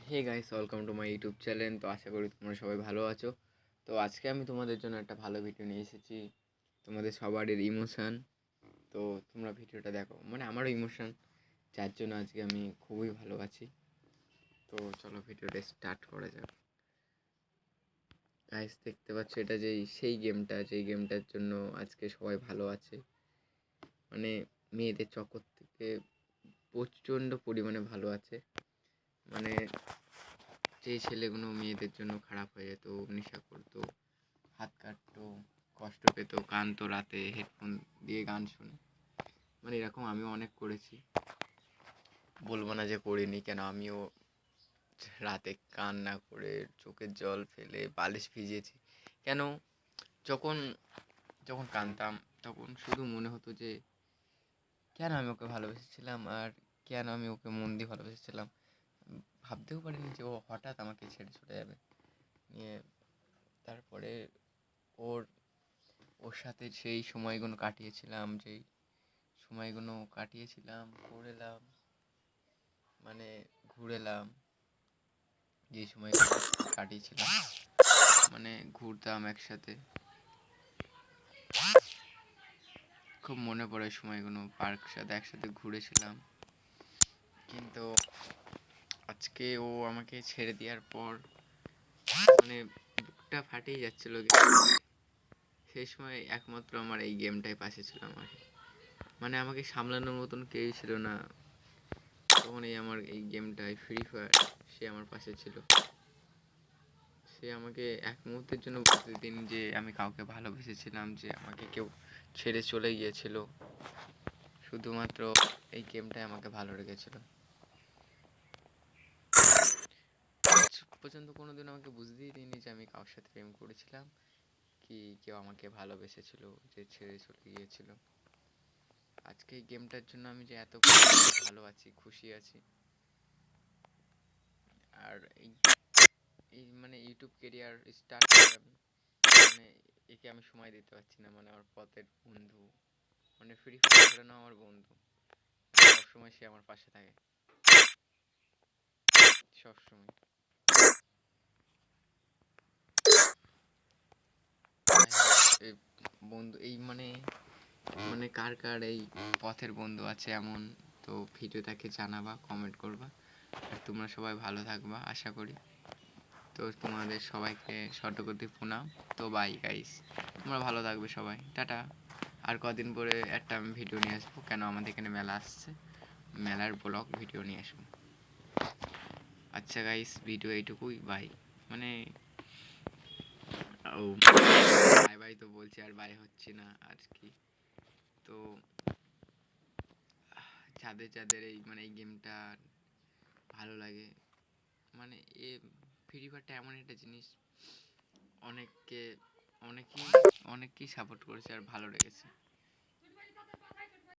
Hey guys, welcome to my YouTube channel. তো আশা করি তোমরা সবাই ভালো আছো। তো আজকে আমি তোমাদের জন্য একটা ভালো ভিডিও নিয়ে এসেছি, তোমাদের সবারই ইমোশান। তো তোমরা ভিডিওটা দেখো, মানে আমারও ইমোশান, যার জন্য আজকে আমি খুবই ভালো আছি। তো চলো ভিডিওটা স্টার্ট করা যাক। গাইস, দেখতে পাচ্ছ এটা সেই গেমটা, যেই গেমটার জন্য আজকে সবাই ভালো আছে। মানে মেয়েদের চক্কর থেকে প্রচণ্ড পরিমাণে ভালো আছে। মানে যেই ছেলেগুলো মেয়েদের জন্য খারাপ হয়ে যেত, নেশা করতো, হাত কাটতো, কষ্ট পেত, কাঁদতো রাতে হেডফোন দিয়ে গান শুনে, মানে এরকম আমিও অনেক করেছি। বলবো না যে করিনি, কেন আমিও রাতে কান্না করে চোখের জল ফেলে বালিশ ভিজিয়েছি। কেন, যখন যখন কাঁদতাম তখন শুধু মনে হতো যে কেন আমি ওকে ভালোবেসেছিলাম, আর কেন আমি ওকে মন দিয়ে ভালোবেসেছিলাম। ভাবতেও পারিনি যে ও হঠাৎ আমাকে ছেড়ে চলে যাবে। নিয়ে তারপরে ওর ওর সাথে সেই সময়গুলো কাটিয়েছিলাম, যেই সময়গুলো কাটিয়েছিলাম, পড়েলাম, মানে ঘুরেলাম, যে সময় কাটিয়েছিলাম, মানে ঘুরতাম একসাথে। খুব মনে পড়ে সময়গুলো, পার্ক সাথে একসাথে ঘুরেছিলাম। কিন্তু আজকে ও আমাকে ছেড়ে দেওয়ার পর মানে বুকটা ফাটেই যাচ্ছিল। সেই সময় একমাত্র আমার এই গেমটাই পাশে ছিল আমার, মানে আমাকে সামলানোর মতন কেউ ছিল না। তখন আমার এই গেমটাই ফ্রি ফায়ার, সে আমার পাশে ছিল। সে আমাকে এক মুহূর্তের জন্য বুঝতে দিন যে আমি কাউকে ভালোবেসেছিলাম, যে আমাকে কেউ ছেড়ে চলে গিয়েছিল। শুধুমাত্র এই গেমটাই আমাকে ভালো রেখেছিল। আজ পর্যন্ত কোনোদিন আমাকে বুঝতেই দিইনি যে আমি কারোর সাথে প্রেম করেছিলাম, কি কেউ আমাকে ভালোবেসেছিল, যে ছেড়ে চলে গিয়েছিল। আজকে এই গেমটার জন্য আমি যে এত ভালো আছি, খুশি আছি। আর এই মানে ইউটিউব কেরিয়ার স্টার্ট করে আমি, মানে একে আমি সময় দিতে পারছি না। মানে আমার পথের বন্ধু, মানে ফ্রি ফায়ার ধরে নাও আমার বন্ধু, সবসময় সে আমার পাশে থাকে, সবসময়। এই বন্ধু এই মানে মানে কার কার এই পথের বন্ধু আছে এমন, তো ভিডিওটাকে জানাবা, কমেন্ট করবা। আর তোমরা সবাই ভালো থাকবা আশা করি। তো তোমাদের সবাইকে শতকোটি প্রণাম। তো বাই গাইস, তোমরা ভালো থাকবে সবাই, টাটা। আর কদিন পরে একটা আমি ভিডিও নিয়ে আসবো, কেন আমাদের এখানে মেলা আসছে, মেলার ব্লগ ভিডিও নিয়ে আসবো। আচ্ছা গাইস, ভিডিও এইটুকুই, বাই। মানে ও বাই বাই তো বলছি, আর বাই হচ্ছে না আর কি। তো যাদের যাদের এই মানে এই গেমটা ভালো লাগে, মানে এ ফ্রি ফায়ারটা এমন একটা জিনিস, অনেককে অনেকেই অনেককেই সাপোর্ট করেছে আর ভালো লেগেছে।